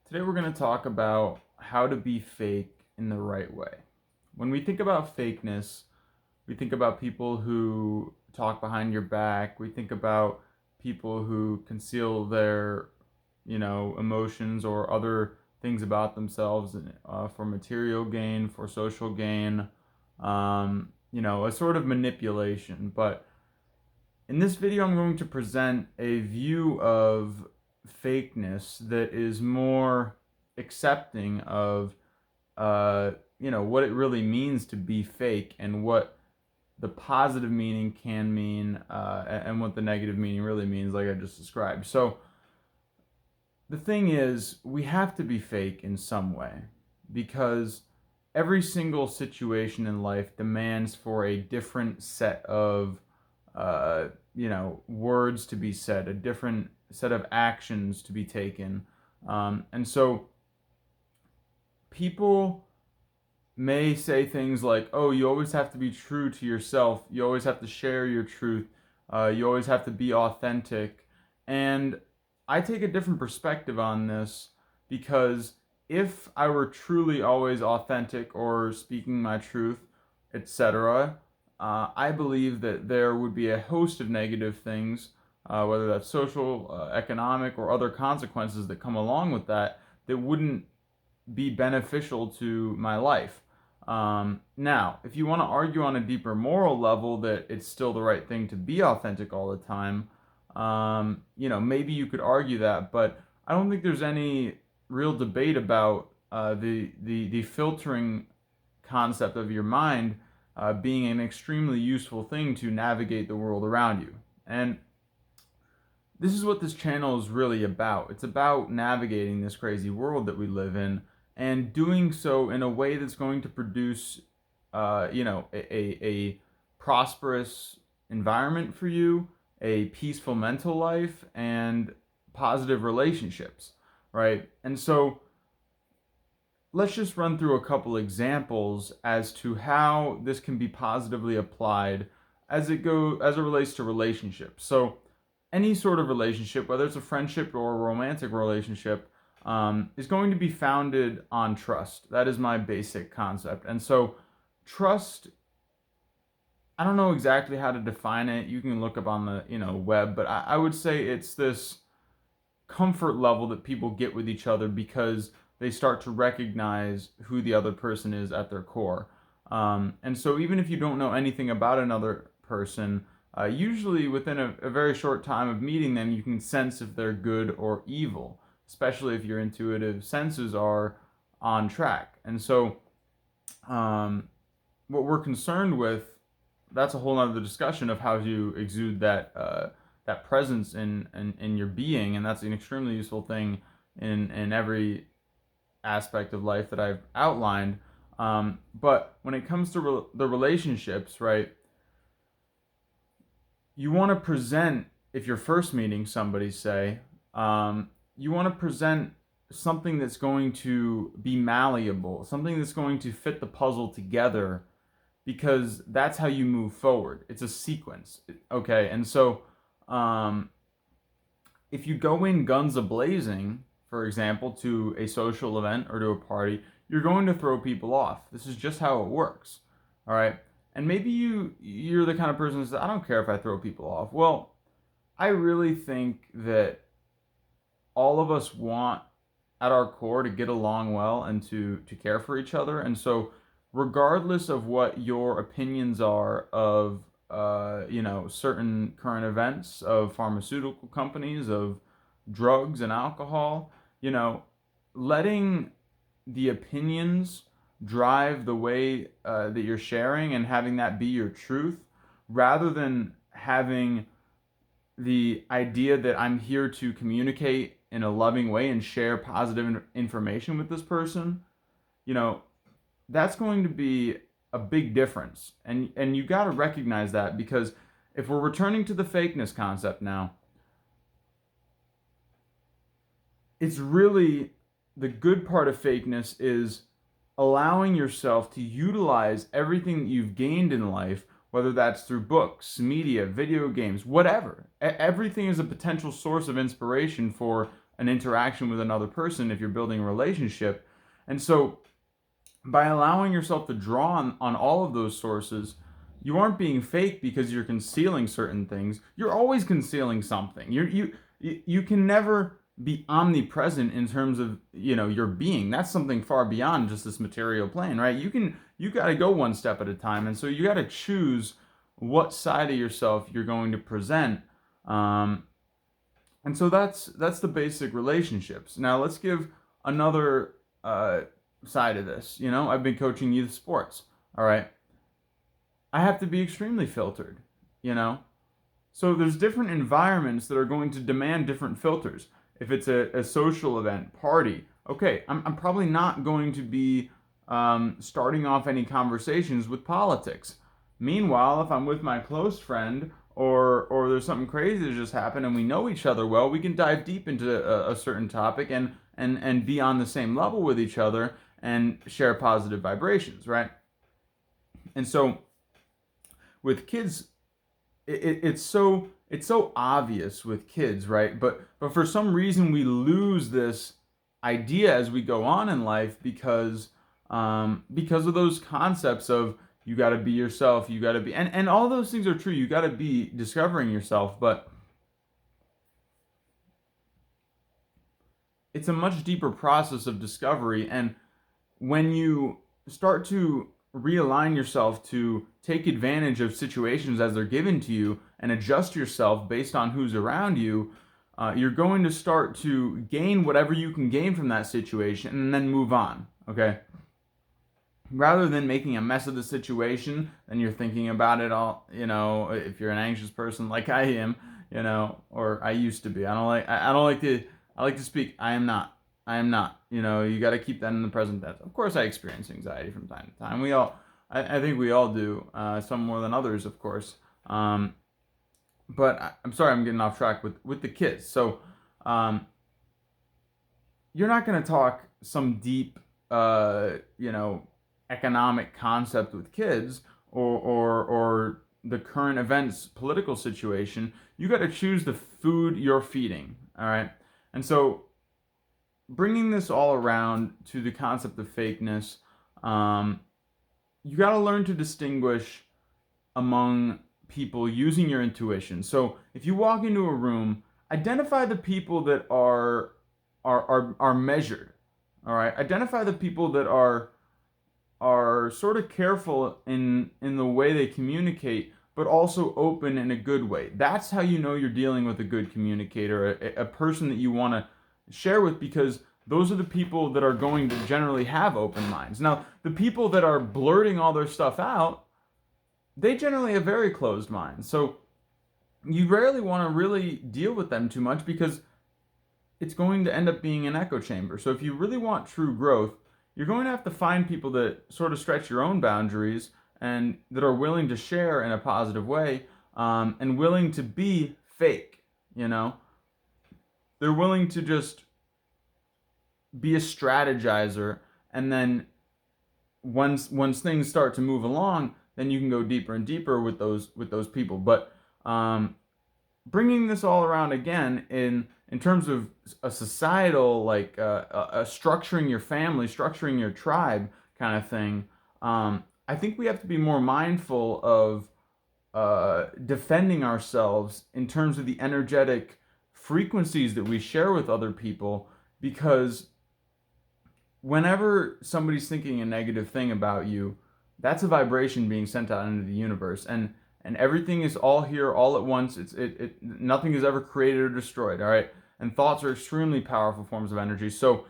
Today we're going to talk about how to be fake in the right way. When we think about fakeness, we think about people who talk behind your back. We think about people who conceal their, emotions or other things about themselves for material gain, for social gain, a sort of manipulation. But in this video, I'm going to present a view of fakeness that is more accepting of, what it really means to be fake and what the positive meaning can mean, and what the negative meaning really means, like I just described. So the thing is, we have to be fake in some way because every single situation in life demands for a different set of words to be said, a different set of actions to be taken. And so people may say things like, oh, you always have to be true to yourself, you always have to share your truth, you always have to be authentic. And I take a different perspective on this because if I were truly always authentic or speaking my truth, etc., I believe that there would be a host of negative things, whether that's social, economic, or other consequences that come along with that, that wouldn't be beneficial to my life. Now, if you want to argue on a deeper moral level that it's still the right thing to be authentic all the time, maybe you could argue that, but I don't think there's any real debate about the filtering concept of your mind being an extremely useful thing to navigate the world around you. And this is what this channel is really about. It's about navigating this crazy world that we live in and doing so in a way that's going to produce, a prosperous environment for you, a peaceful mental life, and positive relationships, right? And so let's just run through a couple examples as to how this can be positively applied as it relates to relationships. So any sort of relationship, whether it's a friendship or a romantic relationship, is going to be founded on trust. That is my basic concept. And so trust, I don't know exactly how to define it. You can look up on the web, but I would say it's this comfort level that people get with each other because they start to recognize who the other person is at their core. And so even if you don't know anything about another person, usually within a very short time of meeting them, you can sense if they're good or evil, especially if your intuitive senses are on track. And so what we're concerned with, that's a whole other discussion of how to exude that presence in your being, and that's an extremely useful thing in every aspect of life that I've outlined. But when it comes to the relationships, right, you want to present, if you're first meeting somebody, say, you want to present something that's going to be malleable, something that's going to fit the puzzle together, because that's how you move forward. It's a sequence, okay? And so if you go in guns a-blazing, for example, to a social event or to a party, you're going to throw people off. This is just how it works, all right? And maybe you're the kind of person who says, I don't care if I throw people off. Well, I really think that all of us want at our core to get along well and to care for each other. And so regardless of what your opinions are of certain current events, of pharmaceutical companies, of drugs and alcohol, letting the opinions drive the way that you're sharing and having that be your truth, rather than having the idea that I'm here to communicate in a loving way and share positive information with this person, that's going to be a big difference. And you got to recognize that, because if we're returning to the fakeness concept now, it's really, the good part of fakeness is allowing yourself to utilize everything that you've gained in life, whether that's through books, media, video games, whatever. Everything is a potential source of inspiration for an interaction with another person if you're building a relationship. And so by allowing yourself to draw on all of those sources, you aren't being fake because you're concealing certain things. You're always concealing something. You can never be omnipresent in terms of, your being. That's something far beyond just this material plane, right? You got to go one step at a time, and so you got to choose what side of yourself you're going to present. And so that's the basic relationships. Now let's give another side of this. I've been coaching youth sports. All right, I have to be extremely filtered. So there's different environments that are going to demand different filters. If it's a social event, party, okay, I'm probably not going to be starting off any conversations with politics. Meanwhile, if I'm with my close friend, or there's something crazy that just happened and we know each other well, we can dive deep into a certain topic and be on the same level with each other and share positive vibrations, right? And so with kids, it's so obvious with kids, right? But for some reason we lose this idea as we go on in life because of those concepts of you got to be yourself, you got to be, and all those things are true. You got to be discovering yourself, but it's a much deeper process of discovery. And when you start to realign yourself to take advantage of situations as they're given to you and adjust yourself based on who's around you, you're going to start to gain whatever you can gain from that situation and then move on, okay? Rather than making a mess of the situation, then you're thinking about it all, if you're an anxious person like I am, or I used to be. I like to speak. I am not. You got to keep that in the present tense. Of course, I experience anxiety from time to time. I think we all do, some more than others, of course. But I'm sorry, I'm getting off track with the kids. So, you're not going to talk some deep, economic concept with kids or the current events political situation. You got to choose the food you're feeding, all right? And so bringing this all around to the concept of fakeness, you got to learn to distinguish among people using your intuition. So if you walk into a room, identify the people that are measured, all right? Identify the people that are sort of careful in the way they communicate, but also open in a good way. That's how you know you're dealing with a good communicator, a person that you want to share with, because those are the people that are going to generally have open minds. Now, the people that are blurting all their stuff out, they generally have very closed minds. So you rarely want to really deal with them too much because it's going to end up being an echo chamber. So if you really want true growth, you're going to have to find people that sort of stretch your own boundaries and that are willing to share in a positive way, and willing to be fake, They're willing to just be a strategizer, and then once things start to move along, then you can go deeper and deeper with those people. But bringing this all around again in terms of a societal, like a structuring your family, structuring your tribe kind of thing, I think we have to be more mindful of defending ourselves in terms of the energetic frequencies that we share with other people, because whenever somebody's thinking a negative thing about you, that's a vibration being sent out into the universe, and everything is all here all at once. Nothing is ever created or destroyed, all right? And thoughts are extremely powerful forms of energy. So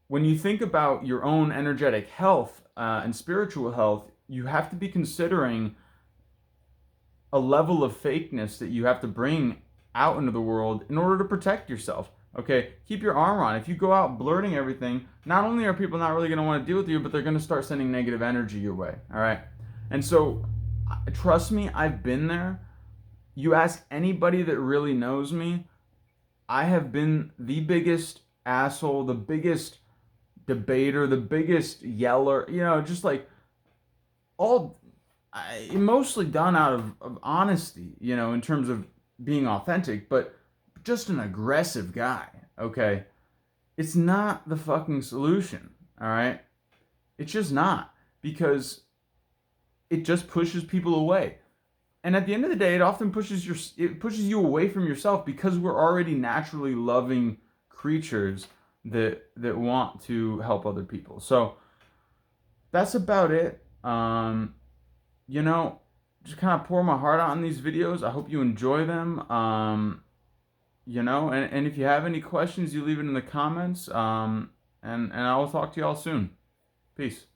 when you think about your own energetic health and spiritual health, you have to be considering a level of fakeness that you have to bring out into the world in order to protect yourself. Okay, keep your armor on. If you go out blurting everything, not only are people not really going to want to deal with you, but they're going to start sending negative energy your way. All right, and so trust me, I've been there. You ask anybody that really knows me, I have been the biggest asshole, the biggest debater, the biggest yeller. Just like mostly done out of honesty. In terms of being authentic, but just an aggressive guy, okay? It's not the fucking solution, all right? It's just not, because it just pushes people away. And at the end of the day, it often pushes you away from yourself, because we're already naturally loving creatures that want to help other people. So that's about it. You know, just kind of pour my heart out on these videos. I hope you enjoy them. And if you have any questions, you leave it in the comments. And I will talk to y'all soon. Peace.